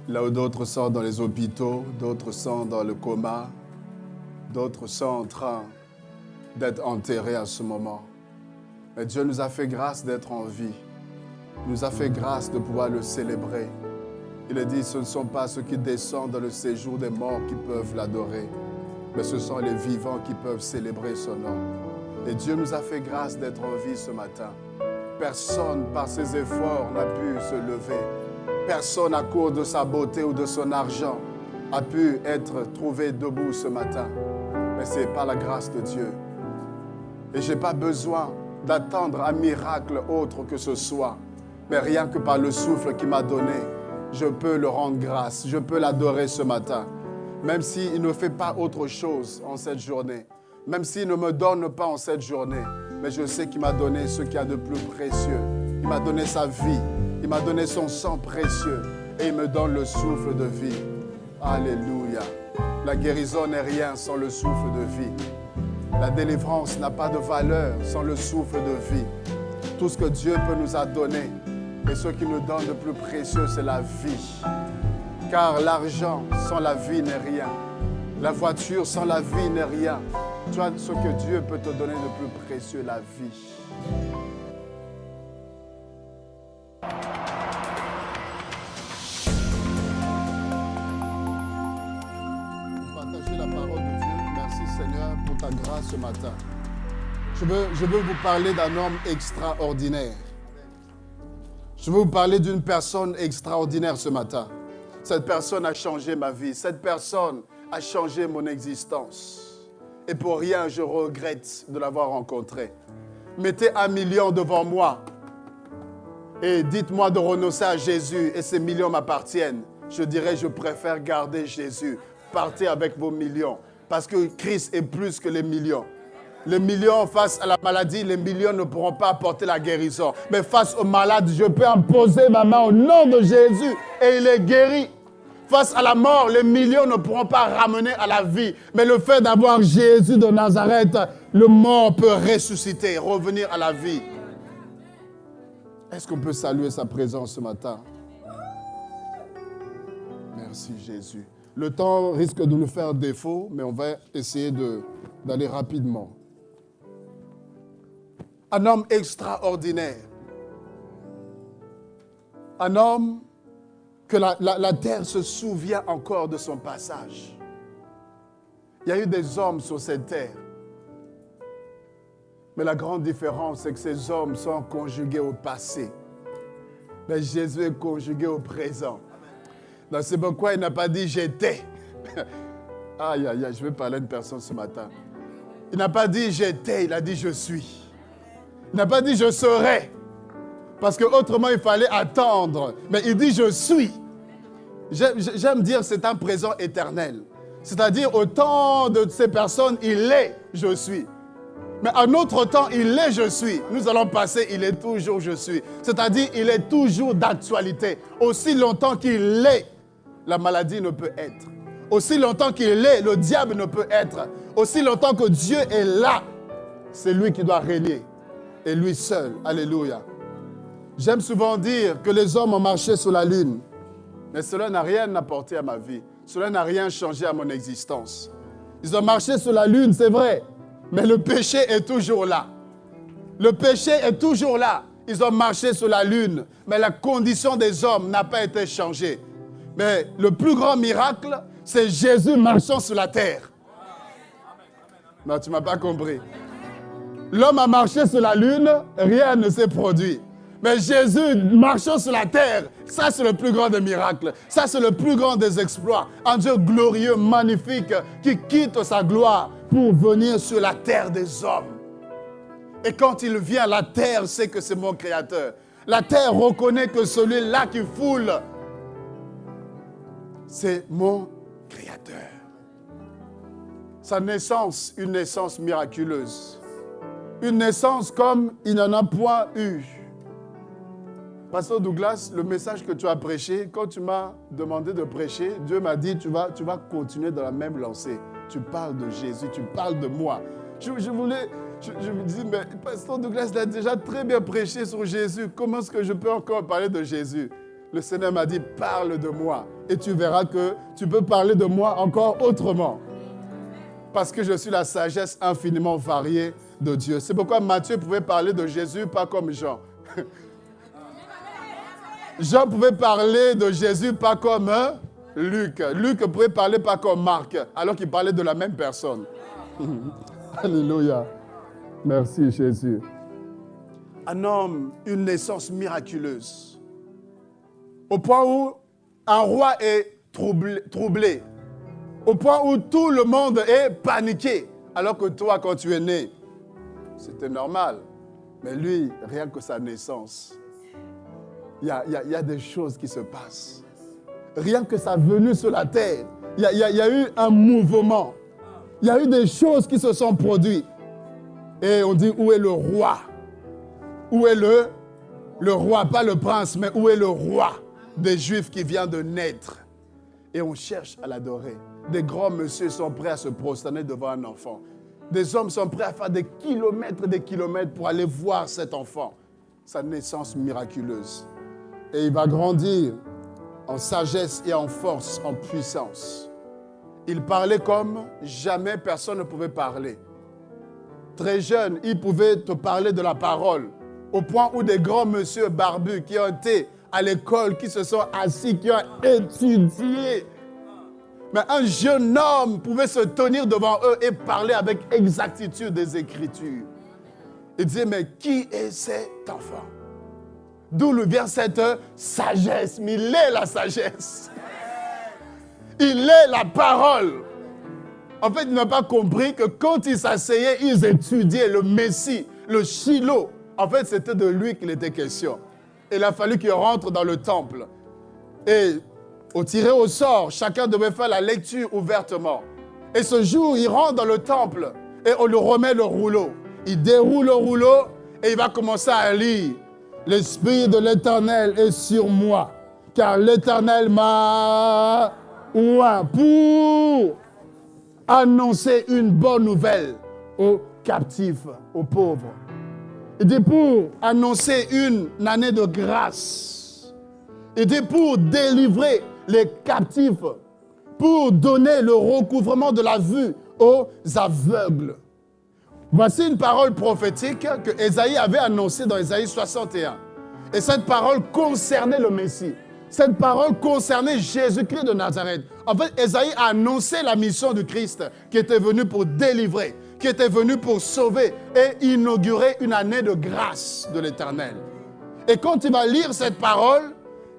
Là où d'autres sont dans les hôpitaux, d'autres sont dans le coma, d'autres sont en train d'être enterrés à ce moment. Mais Dieu nous a fait grâce d'être en vie. Il nous a fait grâce de pouvoir le célébrer. Il a dit, ce ne sont pas ceux qui descendent dans le séjour des morts qui peuvent l'adorer, mais ce sont les vivants qui peuvent célébrer son nom. Et Dieu nous a fait grâce d'être en vie ce matin. Personne, par ses efforts, n'a pu se lever. Personne, à cause de sa beauté ou de son argent, a pu être trouvé debout ce matin. Mais c'est par la grâce de Dieu. Et je n'ai pas besoin d'attendre un miracle autre que ce soit. Mais rien que par le souffle qu'il m'a donné, je peux le rendre grâce. Je peux l'adorer ce matin. Même s'il ne fait pas autre chose en cette journée. Même s'il ne me donne pas en cette journée. Mais je sais qu'il m'a donné ce qu'il y a de plus précieux. Il m'a donné sa vie. Il m'a donné son sang précieux. Et il me donne le souffle de vie. Alléluia. La guérison n'est rien sans le souffle de vie. La délivrance n'a pas de valeur sans le souffle de vie. Tout ce que Dieu peut nous a donné et ce qu'il nous donne de plus précieux, c'est la vie. Car l'argent sans la vie n'est rien. La voiture sans la vie n'est rien. Tu vois, ce que Dieu peut te donner de plus précieux, la vie. Partagez la parole de Dieu. Merci Seigneur pour ta grâce ce matin. Je veux vous parler d'un homme extraordinaire. Je veux vous parler d'une personne extraordinaire ce matin. Cette personne a changé ma vie. Cette personne a changé mon existence. Et pour rien, je regrette de l'avoir rencontré. Mettez 1 million devant moi et dites-moi de renoncer à Jésus et ces millions m'appartiennent. Je dirais, je préfère garder Jésus. Partez avec vos millions parce que Christ est plus que les millions. Les millions face à la maladie, les millions ne pourront pas apporter la guérison. Mais face au malade, je peux imposer ma main au nom de Jésus et il est guéri. Face à la mort, les millions ne pourront pas ramener à la vie. Mais le fait d'avoir Jésus de Nazareth, le mort peut ressusciter, revenir à la vie. Est-ce qu'on peut saluer sa présence ce matin? Merci Jésus. Le temps risque de nous faire défaut, mais on va essayer d'aller rapidement. Un homme extraordinaire. Un homme que la terre se souvient encore de son passage. Il y a eu des hommes sur cette terre. Mais la grande différence, c'est que ces hommes sont conjugués au passé. Mais Jésus est conjugué au présent. Donc c'est pourquoi il n'a pas dit « j'étais ». Aïe, aïe, aïe, je vais parler à une personne ce matin. Il n'a pas dit « j'étais », il a dit « je suis ». Il n'a pas dit « je serai ». Parce qu'autrement, il fallait attendre. Mais il dit « je suis ». J'aime dire c'est un présent éternel. C'est-à-dire, au temps de ces personnes, il est « je suis ». Mais à notre temps, il est « je suis ». Nous allons passer « il est toujours je suis ». C'est-à-dire, il est toujours d'actualité. Aussi longtemps qu'il est, la maladie ne peut être. Aussi longtemps qu'il est, le diable ne peut être. Aussi longtemps que Dieu est là, c'est lui qui doit régner. Et lui seul. Alléluia. J'aime souvent dire que les hommes ont marché sur la lune. Mais cela n'a rien apporté à ma vie. Cela n'a rien changé à mon existence. Ils ont marché sur la lune, c'est vrai. Mais le péché est toujours là. Le péché est toujours là. Ils ont marché sur la lune. Mais la condition des hommes n'a pas été changée. Mais le plus grand miracle, c'est Jésus marchant sur la terre. Non, tu ne m'as pas compris. L'homme a marché sur la lune, rien ne s'est produit. Mais Jésus marchant sur la terre, ça c'est le plus grand des miracles. Ça c'est le plus grand des exploits. Un Dieu glorieux, magnifique, qui quitte sa gloire pour venir sur la terre des hommes. Et quand il vient, la terre sait que c'est mon Créateur. La terre reconnaît que celui-là qui foule, c'est mon Créateur. Sa naissance, une naissance miraculeuse. Une naissance comme il n'en a point eu. Pasteur Douglas, le message que tu as prêché, quand tu m'as demandé de prêcher, Dieu m'a dit, tu vas continuer dans la même lancée. Tu parles de Jésus, tu parles de moi. Je me dis, mais Pasteur Douglas a déjà très bien prêché sur Jésus. Comment est-ce que je peux encore parler de Jésus? Le Seigneur m'a dit, parle de moi. Et tu verras que tu peux parler de moi encore autrement. Parce que je suis la sagesse infiniment variée de Dieu. C'est pourquoi Matthieu pouvait parler de Jésus, pas comme Jean. Jean pouvait parler de Jésus, pas comme Luc. Luc pouvait parler pas comme Marc, alors qu'il parlait de la même personne. Alléluia. Merci Jésus. Un homme, une naissance miraculeuse. Au point où un roi est troublé. Au point où tout le monde est paniqué. Alors que toi, quand tu es né, c'était normal. Mais lui, rien que sa naissance, il y a des choses qui se passent. Rien que sa venue sur la terre, il y a eu un mouvement. Il y a eu des choses qui se sont produites. Et on dit, où est le roi? Où est le roi? Pas le prince, mais où est le roi des Juifs qui vient de naître? Et on cherche à l'adorer. Des grands messieurs sont prêts à se prosterner devant un enfant. Des hommes sont prêts à faire des kilomètres pour aller voir cet enfant. Sa naissance miraculeuse. Et il va grandir en sagesse et en force, en puissance. Il parlait comme jamais personne ne pouvait parler. Très jeune, il pouvait te parler de la parole. Au point où des grands messieurs barbus qui ont été à l'école, qui se sont assis, qui ont étudié. Mais un jeune homme pouvait se tenir devant eux et parler avec exactitude des Écritures. Il disait, mais qui est cet enfant? D'où lui vient cette sagesse? Mais il est la sagesse. Il est la parole. En fait, il n'a pas compris que quand ils s'asseyaient, ils étudiaient le Messie, le Shiloh. En fait, c'était de lui qu'il était question. Il a fallu qu'il rentre dans le temple. Et au tiré au sort, chacun devait faire la lecture ouvertement. Et ce jour, il rentre dans le temple et on lui remet le rouleau. Il déroule le rouleau et il va commencer à lire. L'Esprit de l'Éternel est sur moi, car l'Éternel m'a oint pour annoncer une bonne nouvelle aux captifs, aux pauvres. Il dit pour annoncer une année de grâce. Il dit pour délivrer les captifs, pour donner le recouvrement de la vue aux aveugles. Voici une parole prophétique que Ésaïe avait annoncée dans Ésaïe 61. Et cette parole concernait le Messie. Cette parole concernait Jésus-Christ de Nazareth. En fait, Ésaïe a annoncé la mission du Christ qui était venu pour délivrer, qui était venu pour sauver et inaugurer une année de grâce de l'Éternel. Et quand il va lire cette parole,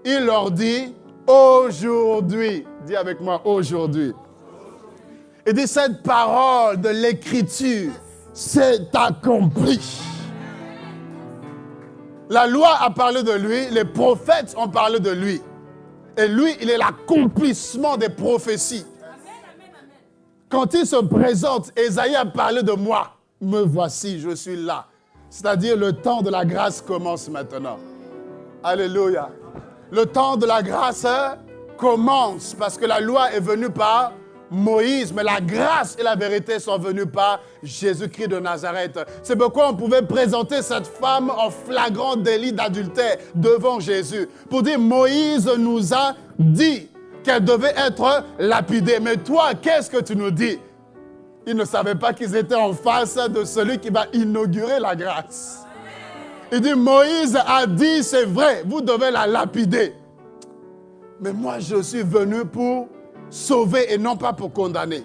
il leur dit aujourd'hui. Dis avec moi aujourd'hui. Il dit cette parole de l'Écriture s'est accomplie. La loi a parlé de lui, les prophètes ont parlé de lui. Et lui, il est l'accomplissement des prophéties. Quand il se présente, Ésaïe a parlé de moi. Me voici, je suis là. C'est-à-dire le temps de la grâce commence maintenant. Alléluia. Le temps de la grâce commence parce que la loi est venue par Moïse, mais la grâce et la vérité sont venues par Jésus-Christ de Nazareth. C'est pourquoi on pouvait présenter cette femme en flagrant délit d'adultère devant Jésus. Pour dire, Moïse nous a dit qu'elle devait être lapidée. Mais toi, qu'est-ce que tu nous dis? Ils ne savaient pas qu'ils étaient en face de celui qui va inaugurer la grâce. Il dit, Moïse a dit, c'est vrai, vous devez la lapider. Mais moi, je suis venu pour sauver et non pas pour condamner.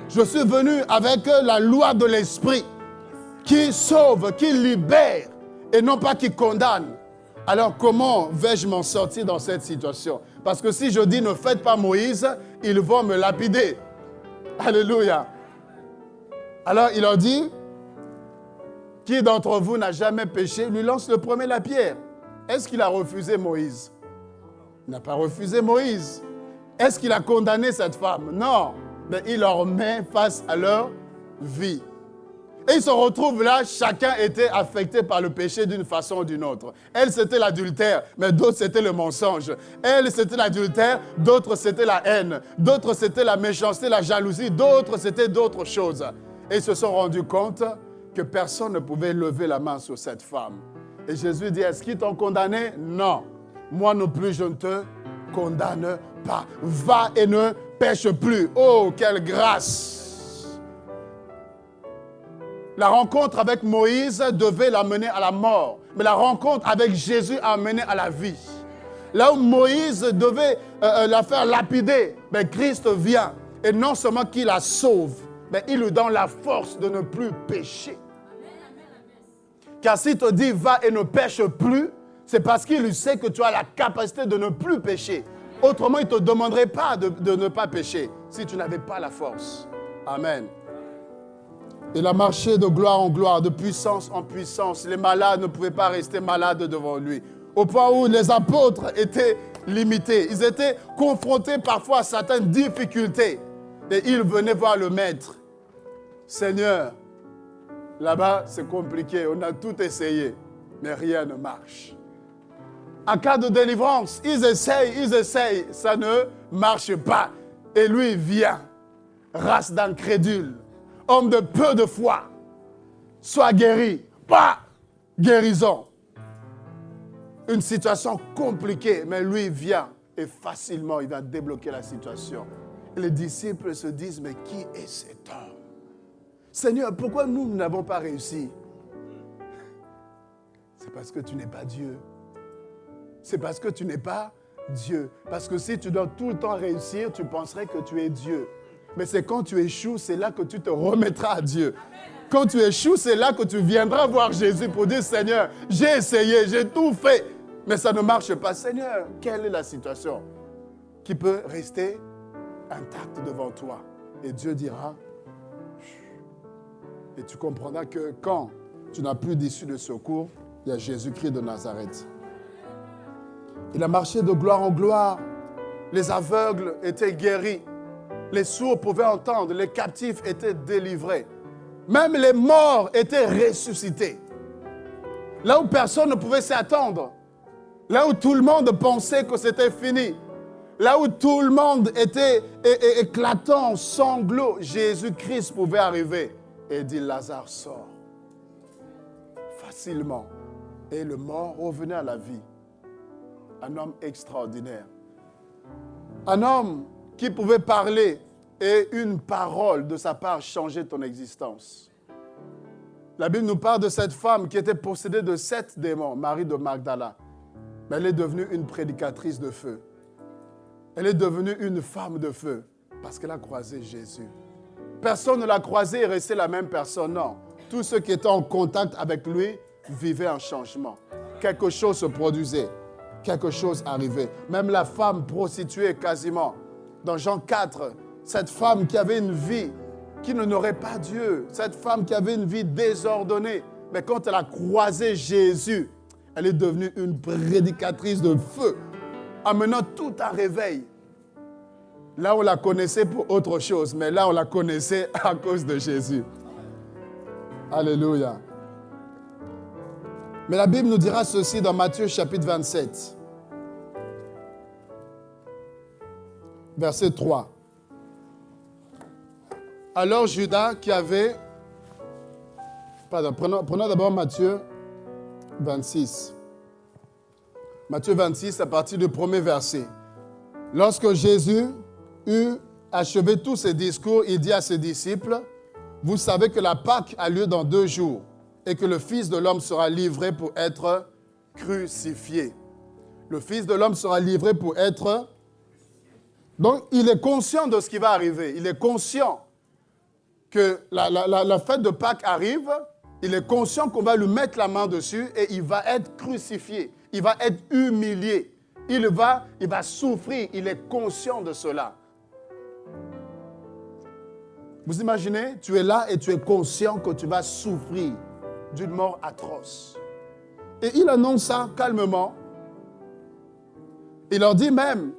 Je suis venu avec la loi de l'Esprit qui sauve, qui libère et non pas qui condamne. Alors comment vais-je m'en sortir dans cette situation? Parce que si je dis ne faites pas Moïse, ils vont me lapider. Alléluia. Alors il leur dit, qui d'entre vous n'a jamais péché, lui lance le premier la pierre. Est-ce qu'il a refusé Moïse? Il n'a pas refusé Moïse. Est-ce qu'il a condamné cette femme? Non. Mais il leur met face à leur vie. Et ils se retrouvent là, chacun était affecté par le péché d'une façon ou d'une autre. Elle, c'était l'adultère, mais d'autres, c'était le mensonge. Elle, c'était l'adultère, d'autres, c'était la haine. D'autres, c'était la méchanceté, la jalousie. D'autres, c'était d'autres choses. Et ils se sont rendus compte que personne ne pouvait lever la main sur cette femme. Et Jésus dit, est-ce qu'ils t'ont condamné? Non. moi non plus je ne te condamne pas. Va et ne pêche plus. Oh, quelle grâce! La rencontre avec Moïse devait l'amener à la mort. Mais la rencontre avec Jésus a amené à la vie. Là où Moïse devait la faire lapider, mais Christ vient. Et non seulement qu'il la sauve, mais il lui donne la force de ne plus pécher. Car s'il te dit va et ne pêche plus, c'est parce qu'il sait que tu as la capacité de ne plus pécher. Autrement, il ne te demanderait pas de ne pas pécher si tu n'avais pas la force. Amen. Il a marché de gloire en gloire, de puissance en puissance. Les malades ne pouvaient pas rester malades devant lui. Au point où les apôtres étaient limités. Ils étaient confrontés parfois à certaines difficultés. Et ils venaient voir le maître. Seigneur, là-bas c'est compliqué. On a tout essayé, mais rien ne marche. En cas de délivrance, ils essayent, ça ne marche pas. Et lui vient, race d'incrédules, homme de peu de foi, sois guéri, pas guérison. Une situation compliquée, mais lui vient et facilement il va débloquer la situation. Et les disciples se disent, mais qui est cet homme? Seigneur, pourquoi nous n'avons pas réussi? C'est parce que tu n'es pas Dieu. C'est parce que tu n'es pas Dieu. Parce que si tu dois tout le temps réussir, tu penserais que tu es Dieu. Mais c'est quand tu échoues, c'est là que tu te remettras à Dieu. Quand tu échoues, c'est là que tu viendras voir Jésus pour dire, Seigneur, j'ai essayé, j'ai tout fait, mais ça ne marche pas. Seigneur, quelle est la situation qui peut rester intacte devant toi? Et Dieu dira, et tu comprendras que quand tu n'as plus d'issue de secours, il y a Jésus-Christ de Nazareth. Il a marché de gloire en gloire. Les aveugles étaient guéris. Les sourds pouvaient entendre. Les captifs étaient délivrés. Même les morts étaient ressuscités. Là où personne ne pouvait s'y attendre. Là où tout le monde pensait que c'était fini. Là où tout le monde était éclatant, sanglot, Jésus-Christ pouvait arriver et dit, Lazare sort. Facilement. Et le mort revenait à la vie. Un homme extraordinaire. Un homme qui pouvait parler et une parole de sa part changeait ton existence. La Bible nous parle de cette femme qui était possédée de 7 démons, Marie de Magdala. Mais elle est devenue une prédicatrice de feu. Elle est devenue une femme de feu parce qu'elle a croisé Jésus. Personne ne l'a croisé et resté la même personne, non. Tous ceux qui étaient en contact avec lui vivaient un changement. Quelque chose se produisait. Quelque chose arrivait. Même la femme prostituée quasiment. Dans Jean 4, cette femme qui avait une vie qui n'honorait pas Dieu. Cette femme qui avait une vie désordonnée. Mais quand elle a croisé Jésus, elle est devenue une prédicatrice de feu, amenant tout un réveil. Là, on la connaissait pour autre chose, mais là, on la connaissait à cause de Jésus. Alléluia. Mais la Bible nous dira ceci dans Matthieu chapitre 27. Verset 3. Alors Judas qui avait... Pardon, prenons d'abord Matthieu 26. Matthieu 26, à partir du premier verset. Lorsque Jésus eut achevé tous ses discours, il dit à ses disciples, « Vous savez que la Pâque a lieu dans 2 jours et que le Fils de l'homme sera livré pour être crucifié. » Le Fils de l'homme sera livré pour être... Donc, il est conscient de ce qui va arriver. Il est conscient que la fête de Pâques arrive. Il est conscient qu'on va lui mettre la main dessus et il va être crucifié. Il va être humilié. Il va souffrir. Il est conscient de cela. Vous imaginez, tu es là et tu es conscient que tu vas souffrir d'une mort atroce. Et il annonce ça calmement. Il leur dit même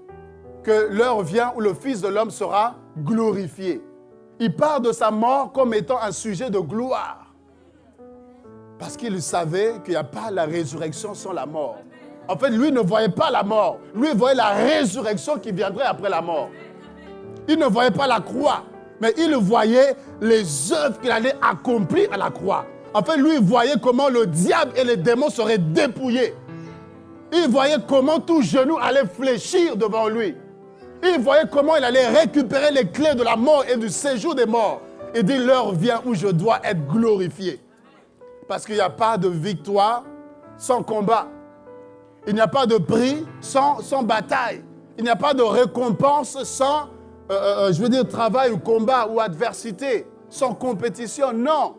que l'heure vient où le Fils de l'homme sera glorifié. Il parle de sa mort comme étant un sujet de gloire. Parce qu'il savait qu'il n'y a pas la résurrection sans la mort. En fait, lui ne voyait pas la mort. Lui voyait la résurrection qui viendrait après la mort. Il ne voyait pas la croix, mais il voyait les œuvres qu'il allait accomplir à la croix. En fait, lui voyait comment le diable et les démons seraient dépouillés. Il voyait comment tout genou allait fléchir devant lui. Il voyait comment il allait récupérer les clés de la mort et du séjour des morts. Il dit, l'heure vient où je dois être glorifié. Parce qu'il n'y a pas de victoire sans combat. Il n'y a pas de prix sans bataille. Il n'y a pas de récompense sans, travail ou combat ou adversité, sans compétition. Non.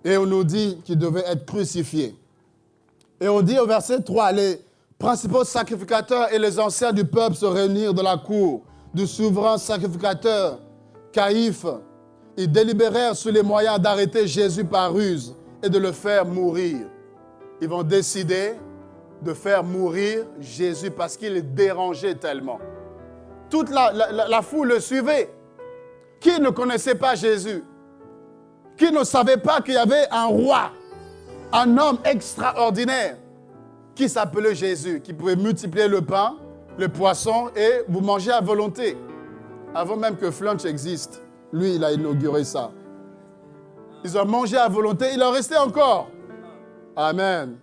Et on nous dit qu'il devait être crucifié. Et on dit au verset 3, les principaux sacrificateurs et les anciens du peuple se réunirent dans la cour du souverain sacrificateur Caïphe. Ils délibérèrent sur les moyens d'arrêter Jésus par ruse et de le faire mourir. Ils vont décider de faire mourir Jésus parce qu'il est dérangé tellement. Toute la foule le suivait. Qui ne connaissait pas Jésus? Qui ne savait pas qu'il y avait un roi, un homme extraordinaire qui s'appelait Jésus, qui pouvait multiplier le pain, le poisson et vous manger à volonté. Avant même que Flunch existe, lui, il a inauguré ça. Ils ont mangé à volonté, il en restait encore. Amen.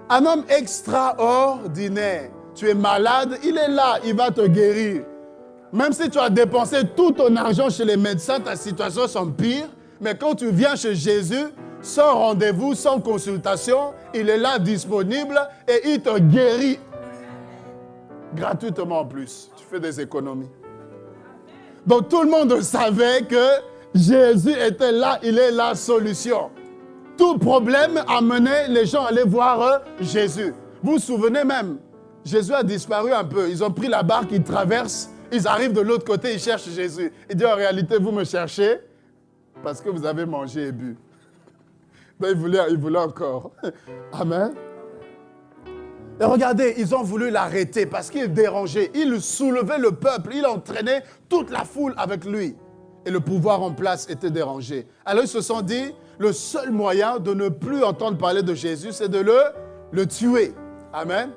Un homme extraordinaire. Tu es malade, il est là, il va te guérir. Même si tu as dépensé tout ton argent chez les médecins, ta situation semble pire. Mais quand tu viens chez Jésus, sans rendez-vous, sans consultation, il est là disponible et il te guérit. Gratuitement en plus. Tu fais des économies. Donc tout le monde savait que Jésus était là, il est la solution. Tout problème amenait les gens à aller voir Jésus. Vous vous souvenez même, Jésus a disparu un peu. Ils ont pris la barque, ils traversent, ils arrivent de l'autre côté, ils cherchent Jésus. Il dit en réalité, vous me cherchez parce que vous avez mangé et bu. Donc il voulait encore. Amen. Et regardez, ils ont voulu l'arrêter parce qu'il dérangeait. Il soulevait le peuple, il entraînait toute la foule avec lui. Et le pouvoir en place était dérangé. Alors ils se sont dit, le seul moyen de ne plus entendre parler de Jésus, c'est de le tuer. Amen.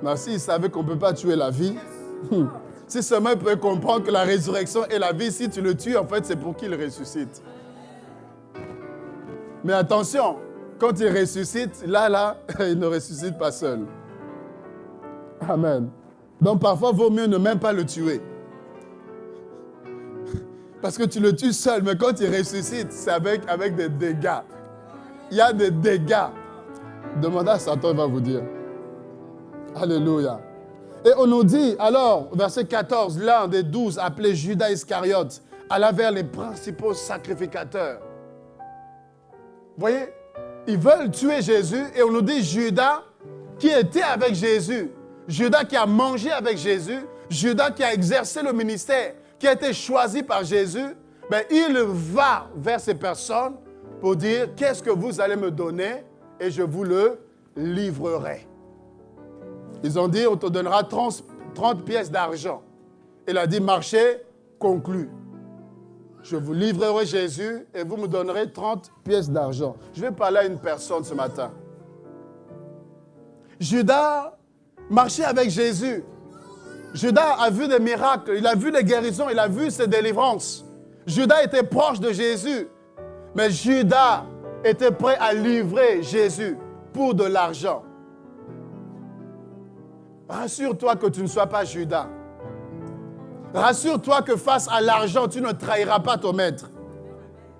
Mais s'ils savaient qu'on ne peut pas tuer la vie, si seulement ils pouvaient comprendre que la résurrection est la vie, si tu le tues, en fait, c'est pour qu'il ressuscite. Mais attention, quand il ressuscite, là, il ne ressuscite pas seul. Amen. Donc parfois, il vaut mieux ne même pas le tuer. Parce que tu le tues seul, mais quand il ressuscite, c'est avec des dégâts. Il y a des dégâts. Demandez à Satan, il va vous dire. Alléluia. Et on nous dit, alors, verset 14, l'un des 12, appelé Judas Iscariote, alla vers les principaux sacrificateurs. Vous voyez, ils veulent tuer Jésus et on nous dit Judas qui était avec Jésus, Judas qui a mangé avec Jésus, Judas qui a exercé le ministère, qui a été choisi par Jésus, ben, il va vers ces personnes pour dire qu'est-ce que vous allez me donner et je vous le livrerai. Ils ont dit on te donnera 30 pièces d'argent. Il a dit marché conclu. Je vous livrerai Jésus et vous me donnerez 30 pièces d'argent. Je vais parler à une personne ce matin. Judas marchait avec Jésus. Judas a vu des miracles, il a vu des guérisons, il a vu ses délivrances. Judas était proche de Jésus. Mais Judas était prêt à livrer Jésus pour de l'argent. Rassure-toi que tu ne sois pas Judas. Rassure-toi que face à l'argent, tu ne trahiras pas ton maître.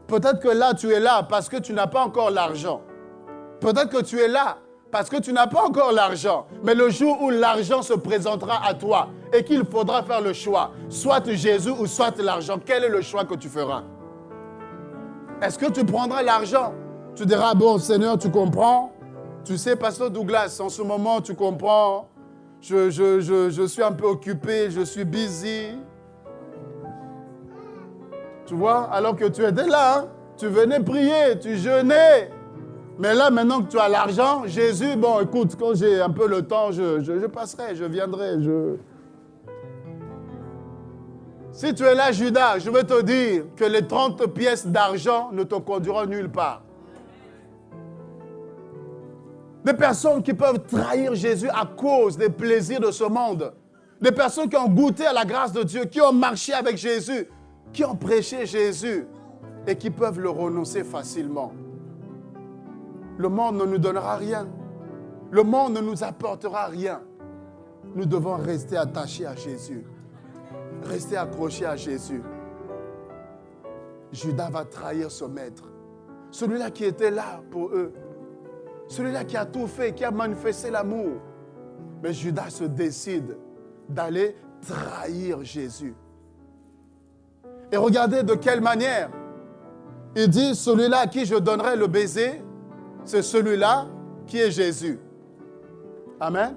Peut-être que là, tu es là parce que tu n'as pas encore l'argent. Peut-être que tu es là parce que tu n'as pas encore l'argent. Mais le jour où l'argent se présentera à toi et qu'il faudra faire le choix, soit Jésus ou soit l'argent, quel est le choix que tu feras? Est-ce que tu prendras l'argent? Tu diras, bon Seigneur, tu comprends? Tu sais, Pasteur Douglas, en ce moment, tu comprends? Je suis un peu occupé, je suis busy. Tu vois, alors que tu étais là, hein? Tu venais prier, tu jeûnais. Mais là, maintenant que tu as l'argent, Jésus, bon, écoute, quand j'ai un peu le temps, je passerai, je viendrai. Si tu es là, Judas, je vais te dire que les 30 pièces d'argent ne te conduiront nulle part. Des personnes qui peuvent trahir Jésus à cause des plaisirs de ce monde. Des personnes qui ont goûté à la grâce de Dieu, qui ont marché avec Jésus, qui ont prêché Jésus et qui peuvent le renoncer facilement. le monde ne nous donnera rien. Le monde ne nous apportera rien. Nous devons rester attachés à Jésus. Rester accrochés à Jésus. Judas va trahir son maître. Celui-là qui était là pour eux. Celui-là qui a tout fait, qui a manifesté l'amour. Mais Judas se décide d'aller trahir Jésus. Et regardez de quelle manière. Il dit, celui-là à qui je donnerai le baiser, c'est celui-là qui est Jésus. Amen.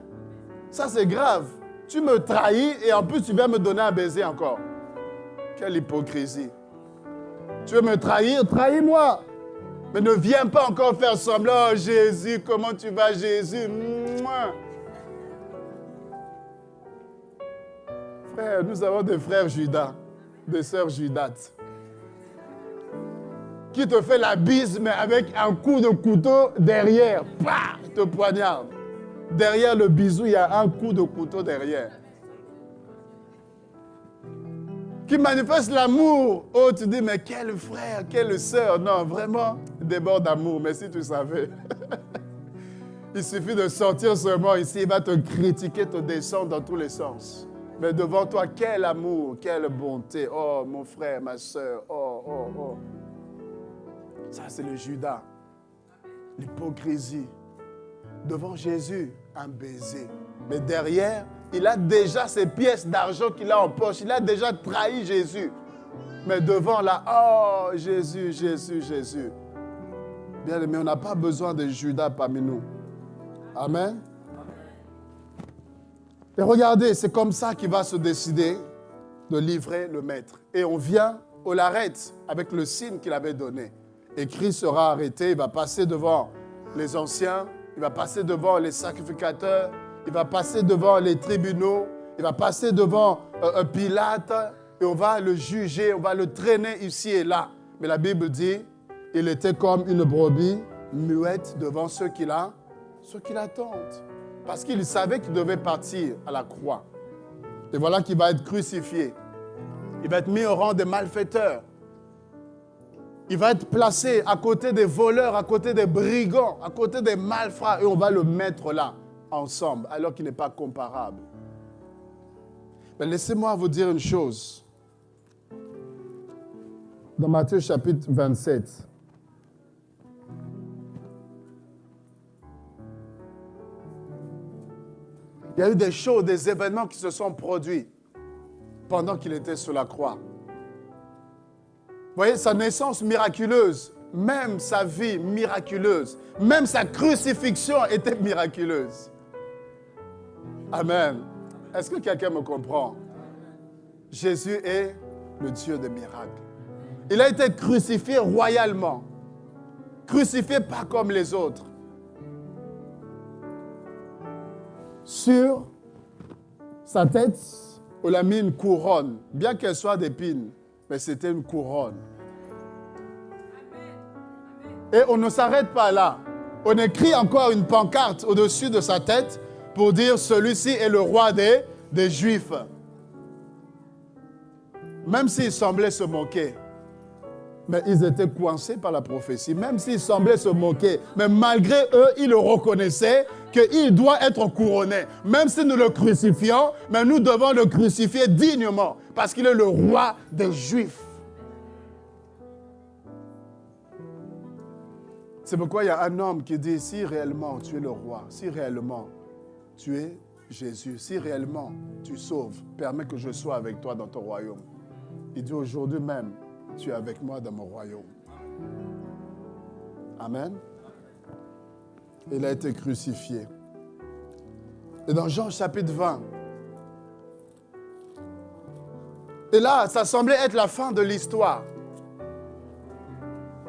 Ça, c'est grave. Tu me trahis et en plus, tu viens me donner un baiser encore. Quelle hypocrisie. Tu veux me trahir? Trahis-moi. Mais ne viens pas encore faire semblant. Oh, Jésus, comment tu vas, Jésus? Mouah. Frère, nous avons des frères Judas, des sœurs Judates, qui te fait la bise, mais avec un coup de couteau derrière. Pah, il te poignarde. Derrière le bisou, il y a un coup de couteau derrière. Qui manifeste l'amour. Oh, tu dis, mais quel frère, quelle sœur. Non, vraiment, déborde d'amour. Mais si tu savais. Il suffit de sortir ce mot ici, il va te critiquer, te descendre dans tous les sens. Mais devant toi, quel amour, quelle bonté. Oh, mon frère, ma sœur. Oh, oh, oh. Ça, c'est le Judas. L'hypocrisie. Devant Jésus, un baiser. Mais derrière, il a déjà ses pièces d'argent qu'il a en poche. Il a déjà trahi Jésus. Mais devant là, oh, Jésus, Jésus, Jésus. Bien aimé, on n'a pas besoin de Judas parmi nous. Amen. Et regardez, c'est comme ça qu'il va se décider de livrer le maître. Et on vient, on l'arrête avec le signe qu'il avait donné. Et Christ sera arrêté, il va passer devant les anciens, il va passer devant les sacrificateurs, il va passer devant les tribunaux, il va passer devant Pilate, et on va le juger, on va le traîner ici et là. Mais la Bible dit, il était comme une brebis muette devant ceux qui l'attendent. Parce qu'il savait qu'il devait partir à la croix. Et voilà qu'il va être crucifié. Il va être mis au rang des malfaiteurs. Il va être placé à côté des voleurs, à côté des brigands, à côté des malfrats. Et on va le mettre là, ensemble, alors qu'il n'est pas comparable. Mais laissez-moi vous dire une chose. Dans Matthieu chapitre 27, il y a eu des choses, des événements qui se sont produits pendant qu'il était sur la croix. Vous voyez, sa naissance miraculeuse, même sa vie miraculeuse, même sa crucifixion était miraculeuse. Amen. Est-ce que quelqu'un me comprend? Jésus est le Dieu des miracles. Il a été crucifié royalement. Crucifié pas comme les autres. Sur sa tête, on a mis une couronne, bien qu'elle soit d'épines, mais c'était une couronne. Et on ne s'arrête pas là. On écrit encore une pancarte au-dessus de sa tête pour dire « Celui-ci est le roi des Juifs ». Même s'ils semblaient se moquer, mais ils étaient coincés par la prophétie. Même s'ils semblaient se moquer, mais malgré eux, ils le reconnaissaient qu'il doit être couronné. Même si nous le crucifions, mais nous devons le crucifier dignement, parce qu'il est le roi des Juifs. C'est pourquoi il y a un homme qui dit, si réellement tu es le roi, si réellement tu es Jésus, si réellement tu sauves, permets que je sois avec toi dans ton royaume. Il dit, aujourd'hui même, tu es avec moi dans mon royaume. Amen. Il a été crucifié. Et dans Jean chapitre 20, et là, ça semblait être la fin de l'histoire.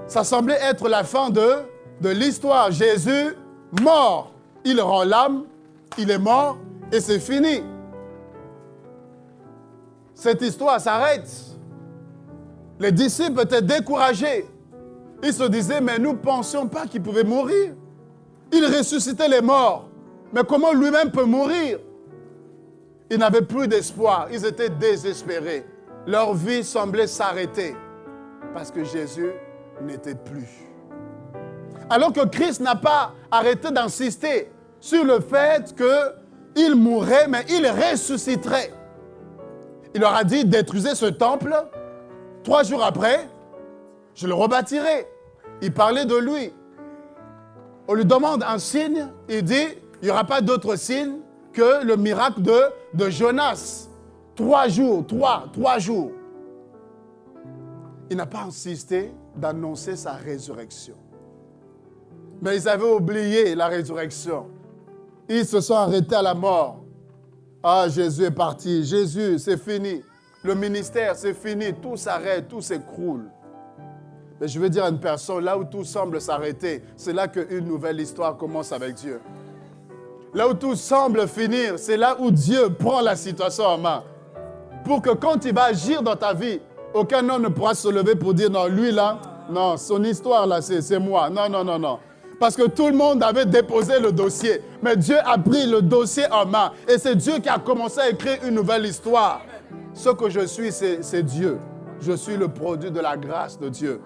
Ça semblait être la fin de l'histoire. Jésus, mort. Il rend l'âme, il est mort et c'est fini. Cette histoire s'arrête. Les disciples étaient découragés. Ils se disaient, mais nous ne pensions pas qu'il pouvait mourir. Il ressuscitait les morts. Mais comment lui-même peut mourir? Ils n'avaient plus d'espoir. Ils étaient désespérés. Leur vie semblait s'arrêter parce que Jésus n'était plus. Alors que Christ n'a pas arrêté d'insister sur le fait qu'il mourrait, mais il ressusciterait. Il leur a dit, détruisez ce temple, 3 jours après, je le rebâtirai. Il parlait de lui. On lui demande un signe, il dit, il n'y aura pas d'autre signe que le miracle de Jonas. 3 jours, 3 jours. Il n'a pas insisté d'annoncer sa résurrection. Mais ils avaient oublié la résurrection. Ils se sont arrêtés à la mort. Ah, Jésus est parti. Jésus, c'est fini. Le ministère, c'est fini. Tout s'arrête, tout s'écroule. Mais je veux dire à une personne, là où tout semble s'arrêter, c'est là qu'une nouvelle histoire commence avec Dieu. Là où tout semble finir, c'est là où Dieu prend la situation en main. Pour que quand il va agir dans ta vie, aucun homme ne pourra se lever pour dire, non, lui là, non, son histoire là, c'est moi. Non, non, non, non. Parce que tout le monde avait déposé le dossier. Mais Dieu a pris le dossier en main. Et c'est Dieu qui a commencé à écrire une nouvelle histoire. Ce que je suis, c'est Dieu. Je suis le produit de la grâce de Dieu.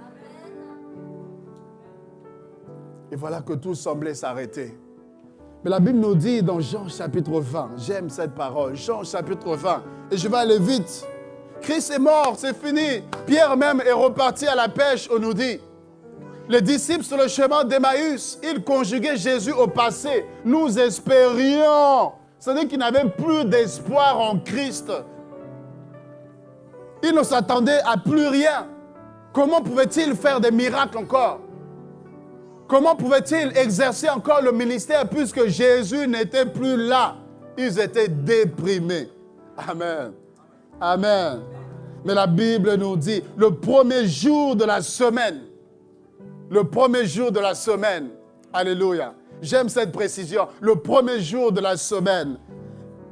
Et voilà que tout semblait s'arrêter. Mais la Bible nous dit dans Jean chapitre 20, j'aime cette parole, Jean chapitre 20, et je vais aller vite. Christ est mort, c'est fini. Pierre même est reparti à la pêche, on nous dit. Les disciples sur le chemin d'Emmaüs, ils conjuguaient Jésus au passé. Nous espérions. C'est-à-dire qu'ils n'avaient plus d'espoir en Christ. Ils ne s'attendaient à plus rien. Comment pouvaient-ils faire des miracles encore? Comment pouvaient-ils exercer encore le ministère puisque Jésus n'était plus là? Ils étaient déprimés. Amen. Amen. Mais la Bible nous dit, le premier jour de la semaine, alléluia, j'aime cette précision, le premier jour de la semaine,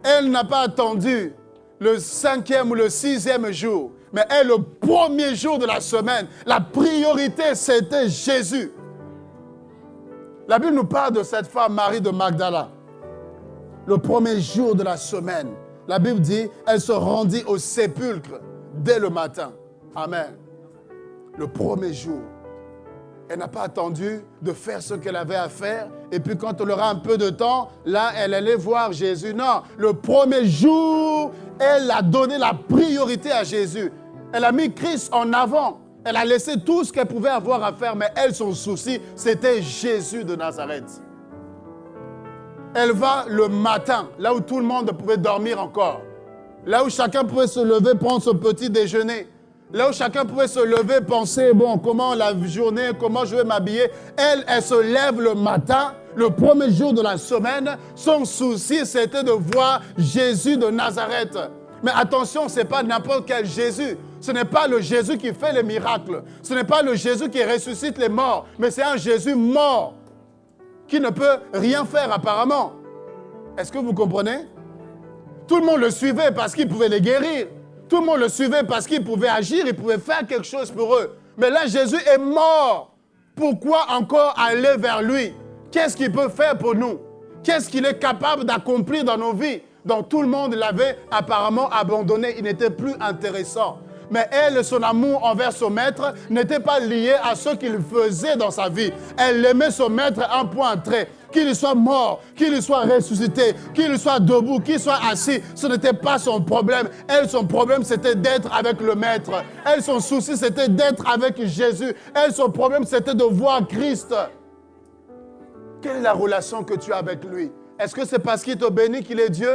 elle n'a pas attendu le 5e ou le 6e jour, mais elle, le premier jour de la semaine, la priorité, c'était Jésus. La Bible nous parle de cette femme, Marie de Magdala. Le premier jour de la semaine, la Bible dit, elle se rendit au sépulcre dès le matin. Amen. Le premier jour. Elle n'a pas attendu de faire ce qu'elle avait à faire. Et puis quand elle aura un peu de temps, là, elle allait voir Jésus. Non, le premier jour, elle a donné la priorité à Jésus. Elle a mis Christ en avant. Elle a laissé tout ce qu'elle pouvait avoir à faire, mais elle, son souci, c'était Jésus de Nazareth. Elle va le matin, là où tout le monde pouvait dormir encore. Là où chacun pouvait se lever, prendre son petit déjeuner. Là où chacun pouvait se lever, penser, bon, comment la journée, comment je vais m'habiller. Elle se lève le matin, le premier jour de la semaine. Son souci, c'était de voir Jésus de Nazareth. Mais attention, ce n'est pas n'importe quel Jésus. Ce n'est pas le Jésus qui fait les miracles. Ce n'est pas le Jésus qui ressuscite les morts. Mais c'est un Jésus mort qui ne peut rien faire apparemment. Est-ce que vous comprenez? Tout le monde le suivait parce qu'il pouvait les guérir. Tout le monde le suivait parce qu'il pouvait agir, il pouvait faire quelque chose pour eux. Mais là, Jésus est mort. Pourquoi encore aller vers lui? Qu'est-ce qu'il peut faire pour nous? Qu'est-ce qu'il est capable d'accomplir dans nos vies? Donc tout le monde l'avait apparemment abandonné. Il n'était plus intéressant. Mais elle, son amour envers son maître n'était pas lié à ce qu'il faisait dans sa vie. Elle aimait son maître un point trait. Qu'il soit mort, qu'il soit ressuscité, qu'il soit debout, qu'il soit assis, ce n'était pas son problème. Elle, son problème, c'était d'être avec le maître. Elle, son souci, c'était d'être avec Jésus. Elle, son problème, c'était de voir Christ. Quelle est la relation que tu as avec lui? Est-ce que c'est parce qu'il te bénit qu'il est Dieu?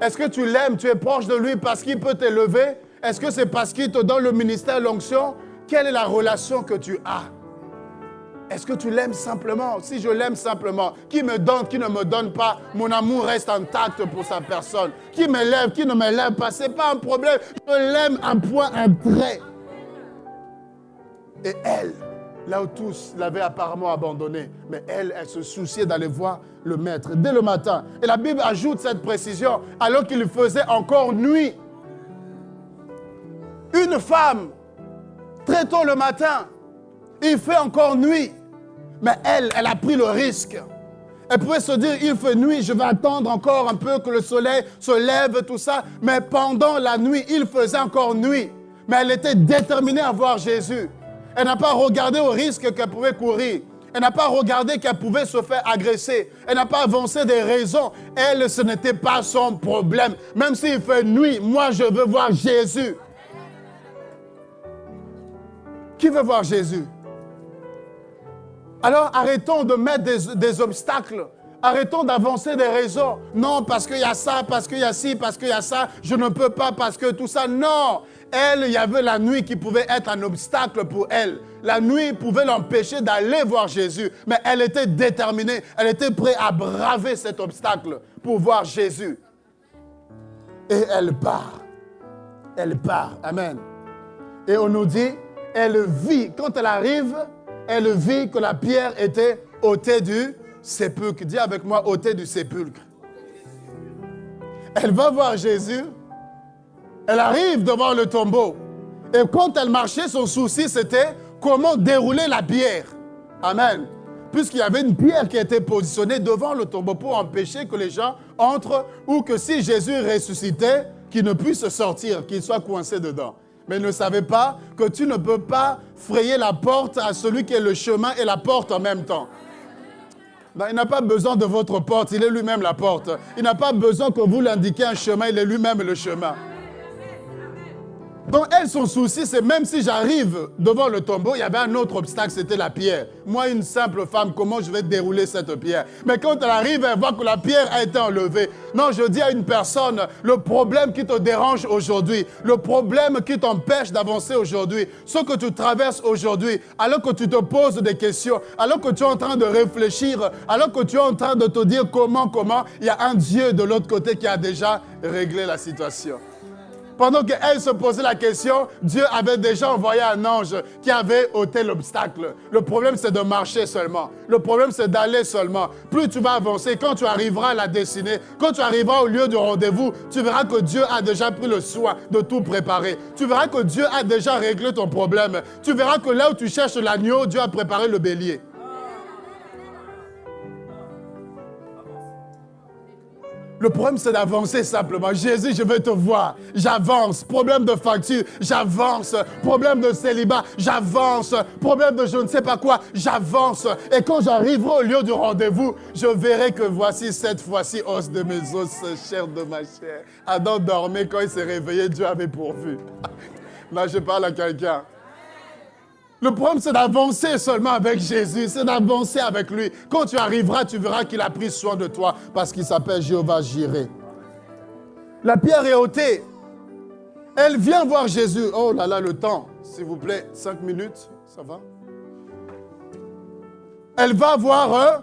Est-ce que tu l'aimes, tu es proche de lui parce qu'il peut t'élever? Est-ce que c'est parce qu'il te donne le ministère, l'onction? Quelle est la relation que tu as? Est-ce que tu l'aimes simplement? Si je l'aime simplement, qui me donne, qui ne me donne pas, mon amour reste intact pour sa personne. Qui m'élève, qui ne m'élève pas, ce n'est pas un problème. Je l'aime un point, un trait. Et elle, là où tous l'avaient apparemment abandonné, mais elle se souciait d'aller voir le maître dès le matin. Et la Bible ajoute cette précision, alors qu'il faisait encore nuit. Une femme, très tôt le matin, il fait encore nuit. Mais elle a pris le risque. Elle pouvait se dire, il fait nuit, je vais attendre encore un peu que le soleil se lève, tout ça. Mais pendant la nuit, il faisait encore nuit. Mais elle était déterminée à voir Jésus. Elle n'a pas regardé au risque qu'elle pouvait courir. Elle n'a pas regardé qu'elle pouvait se faire agresser. Elle n'a pas avancé des raisons. Elle, ce n'était pas son problème. Même s'il fait nuit, moi, je veux voir Jésus. Qui veut voir Jésus? Alors, arrêtons de mettre des obstacles. Arrêtons d'avancer des raisons. Non, parce qu'il y a ça, parce qu'il y a ci, parce qu'il y a ça. Je ne peux pas parce que tout ça. Non. Elle, il y avait la nuit qui pouvait être un obstacle pour elle. La nuit pouvait l'empêcher d'aller voir Jésus. Mais elle était déterminée. Elle était prête à braver cet obstacle pour voir Jésus. Et elle part. Elle part. Amen. Et on nous dit, elle vit. Quand elle arrive, elle vit que la pierre était ôtée du sépulcre. Dis avec moi, ôtée du sépulcre. Elle va voir Jésus. Elle arrive devant le tombeau. Et quand elle marchait, son souci, c'était comment dérouler la pierre. Amen. Puisqu'il y avait une pierre qui était positionnée devant le tombeau pour empêcher que les gens entrent ou que si Jésus ressuscitait, qu'il ne puisse sortir, qu'il soit coincé dedans. Mais il ne savait pas que tu ne peux pas frayer la porte à celui qui est le chemin et la porte en même temps. Ben, il n'a pas besoin de votre porte, il est lui-même la porte. Il n'a pas besoin que vous l'indiquiez un chemin, il est lui-même le chemin. Donc elle, son souci, c'est même si j'arrive devant le tombeau, il y avait un autre obstacle, c'était la pierre. Moi, une simple femme, comment je vais dérouler cette pierre? Mais quand elle arrive, elle voit que la pierre a été enlevée. Non, je dis à une personne, le problème qui te dérange aujourd'hui, le problème qui t'empêche d'avancer aujourd'hui, ce que tu traverses aujourd'hui, alors que tu te poses des questions, alors que tu es en train de réfléchir, alors que tu es en train de te dire comment, il y a un Dieu de l'autre côté qui a déjà réglé la situation. Pendant qu'elle se posait la question, Dieu avait déjà envoyé un ange qui avait ôté l'obstacle. Le problème, c'est de marcher seulement. Le problème, c'est d'aller seulement. Plus tu vas avancer, quand tu arriveras à la destinée, quand tu arriveras au lieu du rendez-vous, tu verras que Dieu a déjà pris le soin de tout préparer. Tu verras que Dieu a déjà réglé ton problème. Tu verras que là où tu cherches l'agneau, Dieu a préparé le bélier. Le problème, c'est d'avancer simplement. Jésus, je veux te voir. J'avance. Problème de facture, j'avance. Problème de célibat, j'avance. Problème de je ne sais pas quoi, j'avance. Et quand j'arriverai au lieu du rendez-vous, je verrai que voici cette fois-ci, os de mes os, chair de ma chair. Adam dormait, quand il s'est réveillé, Dieu avait pourvu. Là, je parle à quelqu'un. Le problème, c'est d'avancer seulement avec Jésus, c'est d'avancer avec lui. Quand tu arriveras, tu verras qu'il a pris soin de toi parce qu'il s'appelle Jéhovah Jireh. La pierre est ôtée. Elle vient voir Jésus. Oh là là, le temps, s'il vous plaît, 5 minutes, ça va? Elle va voir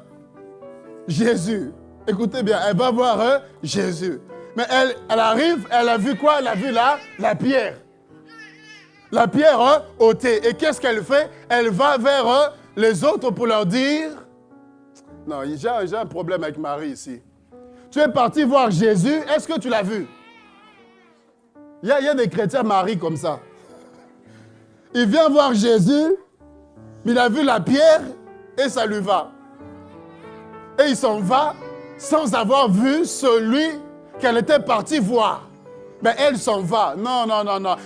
Jésus. Écoutez bien, elle va voir Jésus. Mais elle arrive, elle a vu quoi? Elle a vu la pierre. La pierre ôtée. Et qu'est-ce qu'elle fait? Elle va vers les autres pour leur dire... Non, j'ai un problème avec Marie ici. Tu es parti voir Jésus, est-ce que tu l'as vu? Il y a des chrétiens Marie comme ça. Il vient voir Jésus, il a vu la pierre et ça lui va. Et il s'en va sans avoir vu celui qu'elle était partie voir. Mais elle s'en va. Non.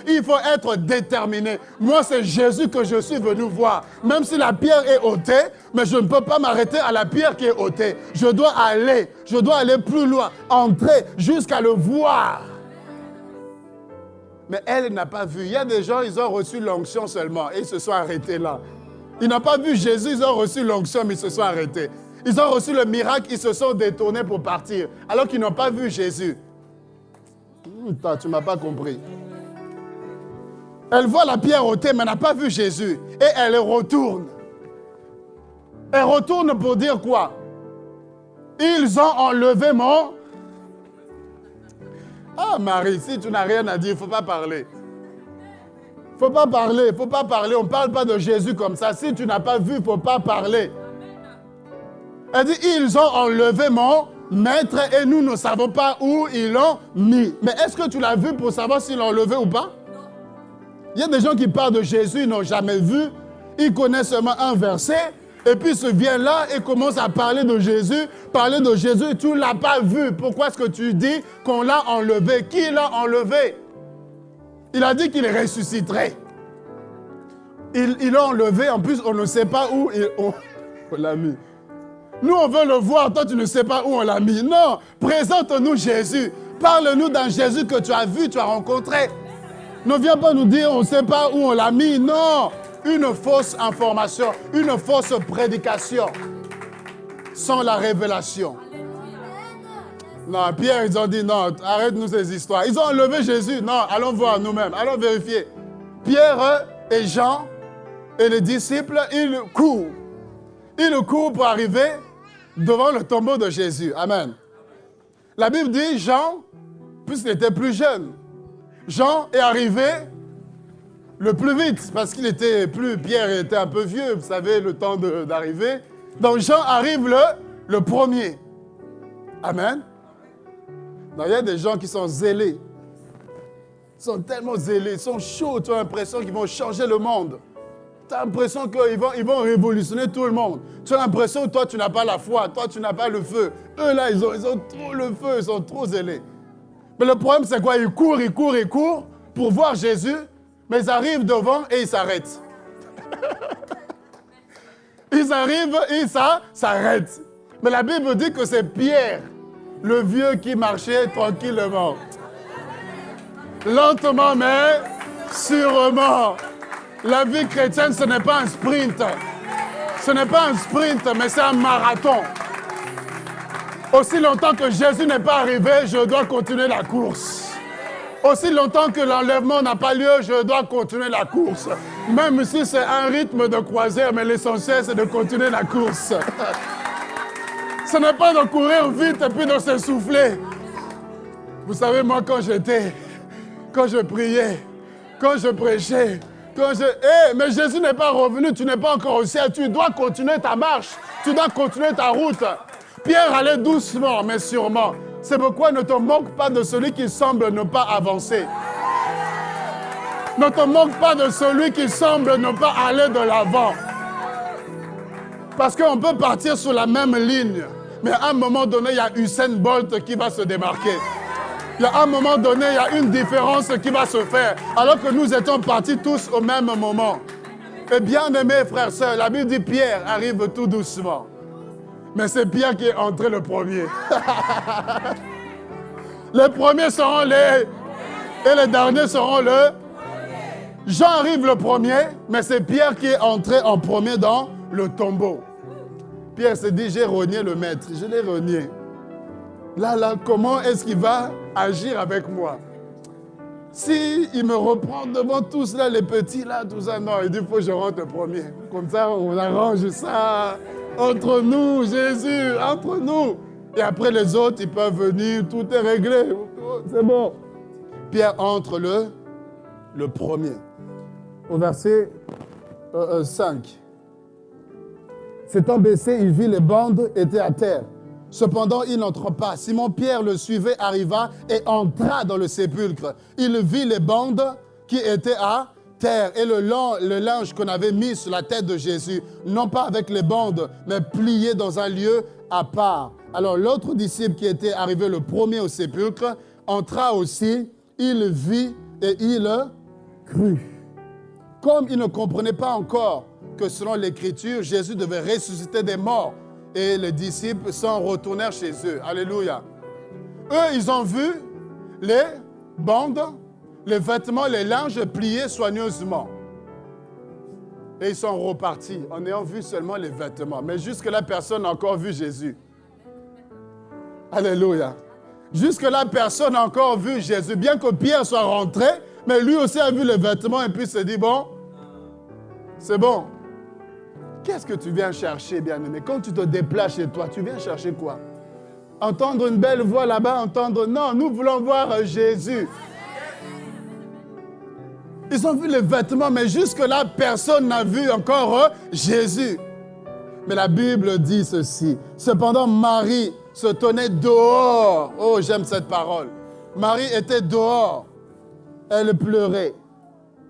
Il faut être déterminé. Moi, c'est Jésus que je suis venu voir. Même si la pierre est ôtée, mais je ne peux pas m'arrêter à la pierre qui est ôtée. Je dois aller plus loin, entrer jusqu'à le voir. Mais elle n'a pas vu. Il y a des gens, ils ont reçu l'onction seulement et ils se sont arrêtés là. Ils n'ont pas vu Jésus, ils ont reçu l'onction, mais ils se sont arrêtés. Ils ont reçu le miracle, ils se sont détournés pour partir, alors qu'ils n'ont pas vu Jésus. Tu ne m'as pas compris. Elle voit la pierre ôtée, mais n'a pas vu Jésus. Et elle retourne. Elle retourne pour dire quoi? Ils ont enlevé mon... Ah Marie, si tu n'as rien à dire, il ne faut pas parler. Il ne faut pas parler. On ne parle pas de Jésus comme ça. Si tu n'as pas vu, il ne faut pas parler. Elle dit, ils ont enlevé mon... maître, et nous ne savons pas où ils l'ont mis. Mais est-ce que tu l'as vu pour savoir s'ils l'ont enlevé ou pas? Il y a des gens qui parlent de Jésus, ils n'ont jamais vu. Ils connaissent seulement un verset, et puis ils se viennent là et commencent à parler de Jésus, et tu ne l'as pas vu. Pourquoi est-ce que tu dis qu'on l'a enlevé? Qui l'a enlevé? Il a dit qu'il ressusciterait. Ils l'ont enlevé, en plus on ne sait pas où ils ont... on l'a mis. Nous, on veut le voir, toi, tu ne sais pas où on l'a mis. Non, présente-nous Jésus. Parle-nous d'un Jésus que tu as vu, tu as rencontré. Ne viens pas nous dire, on ne sait pas où on l'a mis. Non, une fausse information, une fausse prédication, sans la révélation. Non, Pierre, ils ont dit, non, arrête-nous ces histoires. Ils ont enlevé Jésus. Non, allons voir nous-mêmes, allons vérifier. Pierre et Jean et les disciples, ils courent. Ils courent pour arriver devant le tombeau de Jésus. Amen. La Bible dit, Jean, puisqu'il était plus jeune, Jean est arrivé le plus vite, parce qu'il était plus, Pierre était un peu vieux, vous savez, le temps d'arriver. Donc Jean arrive le premier. Amen. Donc, il y a des gens qui sont zélés. Ils sont tellement zélés, ils sont chauds, tu as l'impression qu'ils vont changer le monde. Tu as l'impression qu'ils vont révolutionner tout le monde. Tu as l'impression que toi, tu n'as pas la foi, toi, tu n'as pas le feu. Eux, là, ils ont trop le feu, ils sont trop zélés. Mais le problème, c'est quoi? Ils courent pour voir Jésus, mais ils arrivent devant et ils s'arrêtent. Ils arrivent et ils s'arrêtent. Mais la Bible dit que c'est Pierre, le vieux qui marchait tranquillement. Lentement, mais sûrement. La vie chrétienne, ce n'est pas un sprint. Ce n'est pas un sprint, mais c'est un marathon. Aussi longtemps que Jésus n'est pas arrivé, je dois continuer la course. Aussi longtemps que l'enlèvement n'a pas lieu, je dois continuer la course. Même si c'est un rythme de croisière, mais l'essentiel, c'est de continuer la course. Ce n'est pas de courir vite et puis de s'essouffler. Vous savez, moi, quand je priais, quand je prêchais, mais Jésus n'est pas revenu, tu n'es pas encore au ciel, tu dois continuer ta marche, tu dois continuer ta route. Pierre allait doucement, mais sûrement. C'est pourquoi ne te moque pas de celui qui semble ne pas avancer. Ne te moque pas de celui qui semble ne pas aller de l'avant. Parce qu'on peut partir sur la même ligne, mais à un moment donné, il y a Usain Bolt qui va se démarquer. Il y a un moment donné, il y a une différence qui va se faire, alors que nous étions partis tous au même moment. Et bien aimés frères et sœurs, la Bible dit Pierre arrive tout doucement. Mais c'est Pierre qui est entré le premier. Les premiers seront et les derniers seront Jean arrive le premier, mais c'est Pierre qui est entré en premier dans le tombeau. Pierre s'est dit, j'ai renié le maître, je l'ai renié. Là, comment est-ce qu'il va agir avec moi? Si il me reprend devant tous là, les petits là, tout ça, non, il dit, il faut que je rentre le premier. Comme ça, on arrange ça entre nous, Jésus, entre nous. Et après les autres, ils peuvent venir, tout est réglé. C'est bon. Pierre entre le premier. Au verset 5. S'étant baissé, il vit les bandes étaient à terre. Cependant, il n'entre pas. Simon-Pierre le suivait, arriva et entra dans le sépulcre. Il vit les bandes qui étaient à terre et le linge qu'on avait mis sur la tête de Jésus, non pas avec les bandes, mais plié dans un lieu à part. Alors l'autre disciple qui était arrivé le premier au sépulcre entra aussi, il vit et il crut. Comme il ne comprenait pas encore que selon l'Écriture, Jésus devait ressusciter des morts, et les disciples s'en retournèrent chez eux. Alléluia. Eux, ils ont vu les bandes, les vêtements, les linges pliés soigneusement. Et ils sont repartis en ayant vu seulement les vêtements. Mais jusque-là, personne n'a encore vu Jésus. Alléluia. Jusque-là, personne n'a encore vu Jésus. Bien que Pierre soit rentré, mais lui aussi a vu les vêtements et puis se dit, bon, c'est bon. Qu'est-ce que tu viens chercher, bien-aimé? Quand tu te déplaces chez toi, tu viens chercher quoi? Entendre une belle voix là-bas, entendre... Non, nous voulons voir Jésus. Ils ont vu les vêtements, mais jusque-là, personne n'a vu encore Jésus. Mais la Bible dit ceci. Cependant, Marie se tenait dehors. Oh, j'aime cette parole. Marie était dehors. Elle pleurait.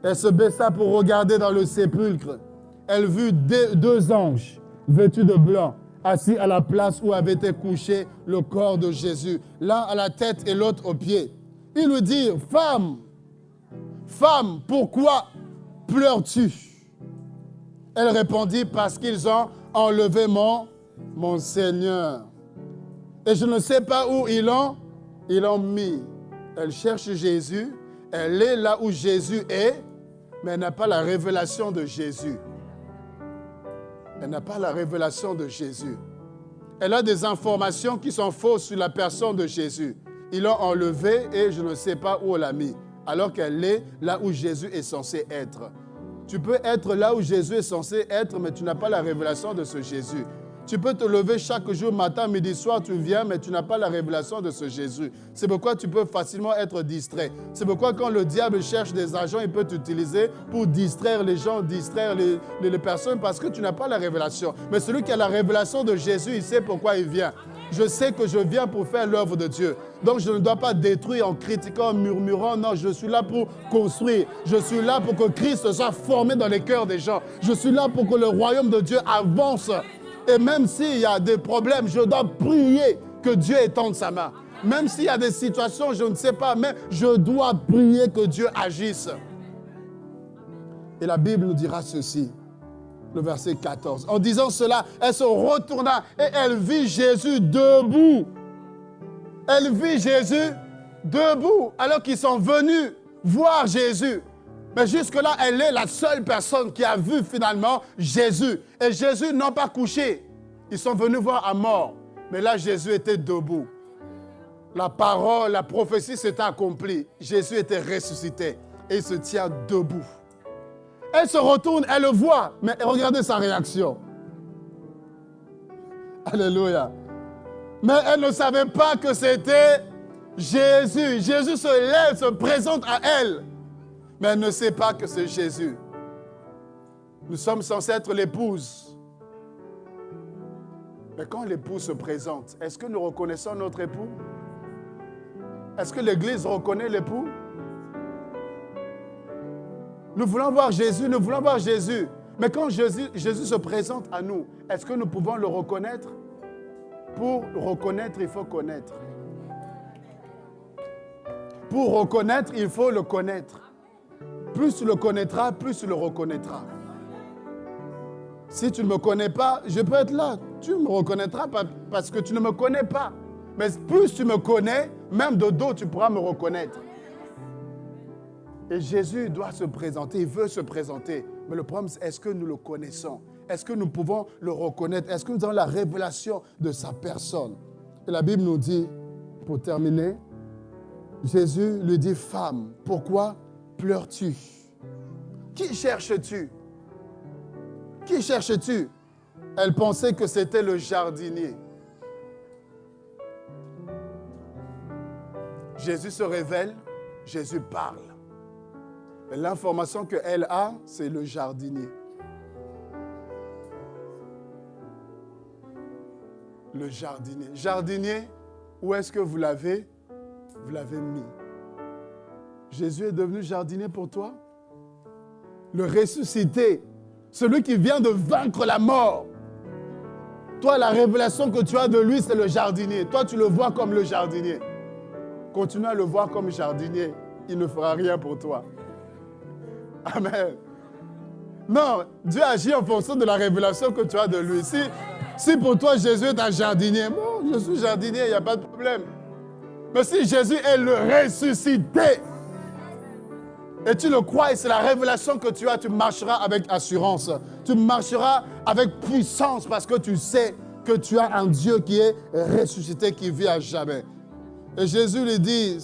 Elle se baissa pour regarder dans le sépulcre. Elle vit deux anges vêtus de blanc, assis à la place où avait été couché le corps de Jésus, l'un à la tête et l'autre aux pieds. Ils lui dirent, femme, pourquoi pleures-tu? Elle répondit, parce qu'ils ont enlevé mon Seigneur. Et je ne sais pas où ils l'ont mis. Elle cherche Jésus, elle est là où Jésus est, mais elle n'a pas la révélation de Jésus. Elle n'a pas la révélation de Jésus. Elle a des informations qui sont fausses sur la personne de Jésus. Ils l'ont enlevée et je ne sais pas où on l'a mis, alors qu'elle est là où Jésus est censé être. Tu peux être là où Jésus est censé être, mais tu n'as pas la révélation de ce Jésus. Tu peux te lever chaque jour, matin, midi, soir, tu viens, mais tu n'as pas la révélation de ce Jésus. C'est pourquoi tu peux facilement être distrait. C'est pourquoi quand le diable cherche des agents, il peut t'utiliser pour distraire les gens, distraire les personnes, parce que tu n'as pas la révélation. Mais celui qui a la révélation de Jésus, il sait pourquoi il vient. Je sais que je viens pour faire l'œuvre de Dieu. Donc je ne dois pas détruire en critiquant, en murmurant. Non, je suis là pour construire. Je suis là pour que Christ soit formé dans les cœurs des gens. Je suis là pour que le royaume de Dieu avance. Et même s'il y a des problèmes, je dois prier que Dieu étende sa main. Même s'il y a des situations, je ne sais pas, mais je dois prier que Dieu agisse. Et la Bible nous dira ceci, le verset 14. En disant cela, elle se retourna et elle vit Jésus debout. Elle vit Jésus debout, alors qu'ils sont venus voir Jésus. Mais jusque-là, elle est la seule personne qui a vu finalement Jésus. Et Jésus n'a pas couché. Ils sont venus voir à mort. Mais là, Jésus était debout. La parole, la prophétie s'était accomplie. Jésus était ressuscité. Et il se tient debout. Elle se retourne, elle le voit. Mais regardez sa réaction. Alléluia. Mais elle ne savait pas que c'était Jésus. Jésus se lève, se présente à elle. Mais elle ne sait pas que c'est Jésus. Nous sommes censés être l'épouse. Mais quand l'épouse se présente, est-ce que nous reconnaissons notre époux? Est-ce que l'Église reconnaît l'époux? Nous voulons voir Jésus, nous voulons voir Jésus. Mais quand Jésus se présente à nous, est-ce que nous pouvons le reconnaître? Pour reconnaître, il faut connaître. Pour reconnaître, il faut le connaître. Plus tu le connaîtras, plus tu le reconnaîtras. Si tu ne me connais pas, je peux être là. Tu me reconnaîtras parce que tu ne me connais pas. Mais plus tu me connais, même de dos, tu pourras me reconnaître. Et Jésus doit se présenter, il veut se présenter. Mais le problème, c'est est-ce que nous le connaissons? Est-ce que nous pouvons le reconnaître? Est-ce que nous avons la révélation de sa personne? Et la Bible nous dit, pour terminer, Jésus lui dit, femme, pourquoi pleures-tu? Qui cherches-tu? Qui cherches-tu? Elle pensait que c'était le jardinier. Jésus se révèle, Jésus parle. Mais l'information qu'elle a, c'est le jardinier. Le jardinier. Jardinier, où est-ce que vous l'avez mis? Jésus est devenu jardinier pour toi? Le ressuscité, celui qui vient de vaincre la mort. Toi, la révélation que tu as de lui, c'est le jardinier. Toi, tu le vois comme le jardinier. Continue à le voir comme jardinier. Il ne fera rien pour toi. Amen. Non, Dieu agit en fonction de la révélation que tu as de lui. Si pour toi, Jésus est un jardinier, bon, je suis jardinier, il n'y a pas de problème. Mais si Jésus est le ressuscité, et tu le crois, et c'est la révélation que tu as, tu marcheras avec assurance. Tu marcheras avec puissance parce que tu sais que tu as un Dieu qui est ressuscité, qui vit à jamais. Et Jésus lui dit,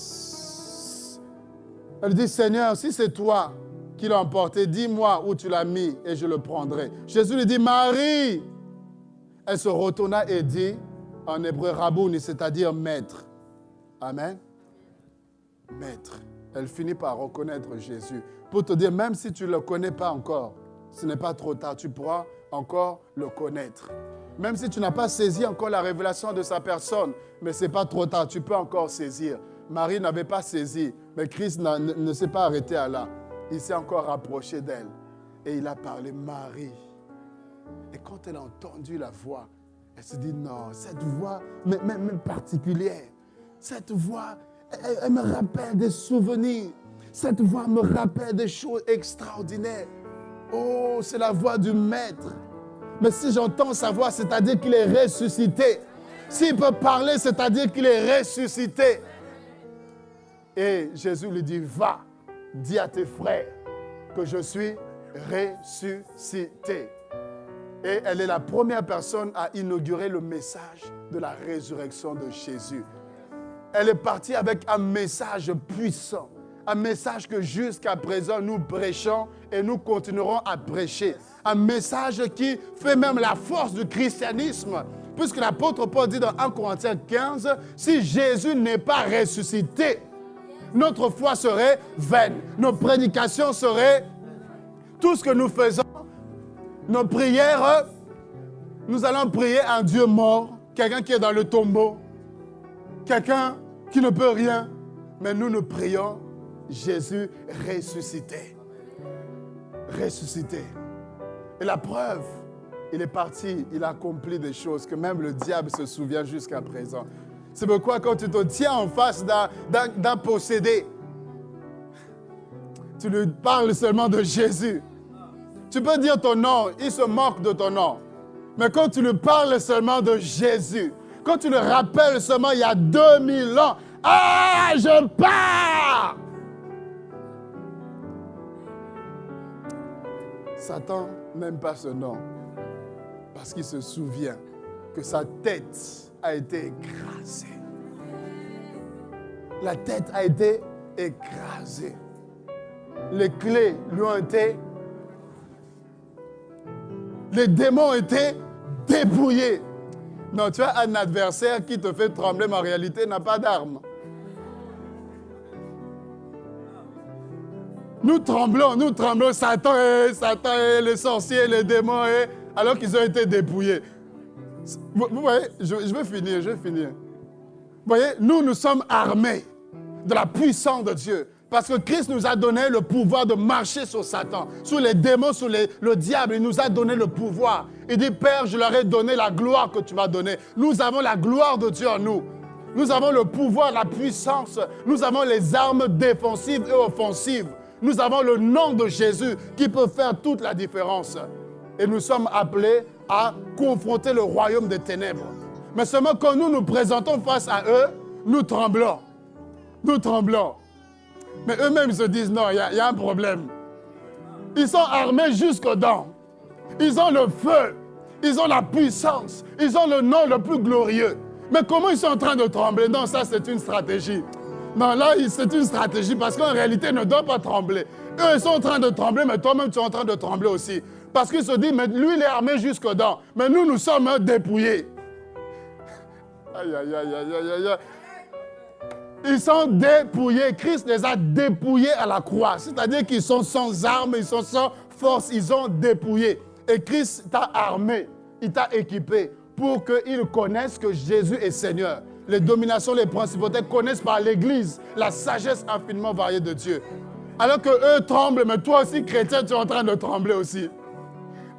elle dit, Seigneur, si c'est toi qui l'as emporté, dis-moi où tu l'as mis et je le prendrai. Jésus lui dit, Marie. Elle se retourna et dit, en hébreu, Rabouni, c'est-à-dire maître. Amen. Maître. Elle finit par reconnaître Jésus. Pour te dire, même si tu ne le connais pas encore, ce n'est pas trop tard, tu pourras encore le connaître. Même si tu n'as pas saisi encore la révélation de sa personne, mais ce n'est pas trop tard, tu peux encore saisir. Marie n'avait pas saisi, mais Christ ne s'est pas arrêté à là. Il s'est encore rapproché d'elle et il a parlé Marie. Et quand elle a entendu la voix, elle se dit non, cette voix, même particulière, cette voix, elle me rappelle des souvenirs. Cette voix me rappelle des choses extraordinaires. Oh, c'est la voix du Maître. Mais si j'entends sa voix, c'est-à-dire qu'il est ressuscité. S'il peut parler, c'est-à-dire qu'il est ressuscité. Et Jésus lui dit, va, dis à tes frères que je suis ressuscité. Et elle est la première personne à inaugurer le message de la résurrection de Jésus. Elle est partie avec un message puissant. Un message que jusqu'à présent nous prêchons et nous continuerons à prêcher. Un message qui fait même la force du christianisme. Puisque l'apôtre Paul dit dans 1 Corinthiens 15, si Jésus n'est pas ressuscité, notre foi serait vaine. Nos prédications seraient, tout ce que nous faisons, nos prières, nous allons prier un Dieu mort, quelqu'un qui est dans le tombeau, quelqu'un qui ne peut rien. Mais nous prions Jésus ressuscité. Ressuscité. Et la preuve, il est parti, il a accompli des choses que même le diable se souvient jusqu'à présent. C'est pourquoi quand tu te tiens en face d'un possédé, tu lui parles seulement de Jésus. Tu peux dire ton nom, il se moque de ton nom. Mais quand tu lui parles seulement de Jésus, quand tu le rappelles seulement il y a 2000 ans, ah, je pars! Satan n'aime pas ce nom parce qu'il se souvient que sa tête a été écrasée. La tête a été écrasée. Les clés lui ont été... Les démons ont été dépouillés. Non, tu as un adversaire qui te fait trembler, mais en réalité n'a pas d'armes. Nous tremblons, Satan et les sorciers, les démons, alors qu'ils ont été dépouillés. Vous voyez, je vais finir. Vous voyez, nous sommes armés de la puissance de Dieu. Parce que Christ nous a donné le pouvoir de marcher sur Satan, sur les démons, sur le diable. Il nous a donné le pouvoir. Il dit, Père, je leur ai donné la gloire que tu m'as donnée. Nous avons la gloire de Dieu en nous. Nous avons le pouvoir, la puissance. Nous avons les armes défensives et offensives. Nous avons le nom de Jésus qui peut faire toute la différence. Et nous sommes appelés à confronter le royaume des ténèbres. Mais seulement quand nous nous présentons face à eux, nous tremblons. Nous tremblons. Mais eux-mêmes se disent, non, il y a un problème. Ils sont armés jusqu'aux dents. Ils ont le feu. Ils ont la puissance. Ils ont le nom le plus glorieux. Mais comment ils sont en train de trembler? Non, ça c'est une stratégie. Non, là, c'est une stratégie parce qu'en réalité, ils ne doivent pas trembler. Eux, ils sont en train de trembler, mais toi-même, tu es en train de trembler aussi. Parce qu'ils se disent, mais lui, il est armé jusqu'aux dents. Mais nous sommes dépouillés. Aïe, aïe, aïe, aïe, aïe, aïe. Ils sont dépouillés. Christ les a dépouillés à la croix. C'est-à-dire qu'ils sont sans armes, ils sont sans force, ils ont dépouillé. Et Christ t'a armé, il t'a équipé pour qu'ils connaissent que Jésus est Seigneur. Les dominations, les principautés connaissent par l'Église la sagesse infiniment variée de Dieu. Alors qu'eux tremblent, mais toi aussi, chrétien, tu es en train de trembler aussi.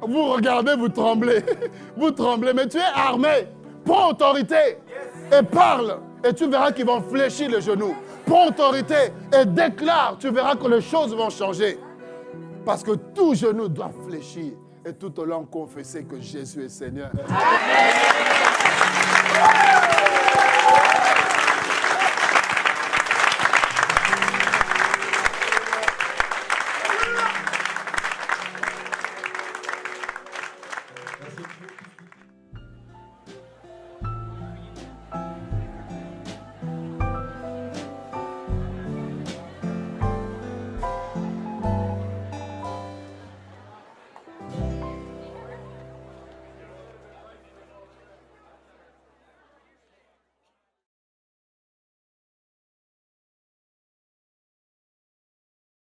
Vous regardez, vous tremblez. Vous tremblez, mais tu es armé. Prends autorité et parle. Et tu verras qu'ils vont fléchir les genoux. Prends autorité et déclare. Tu verras que les choses vont changer. Parce que tout genou doit fléchir et toute langue confesser que Jésus est Seigneur. Amen.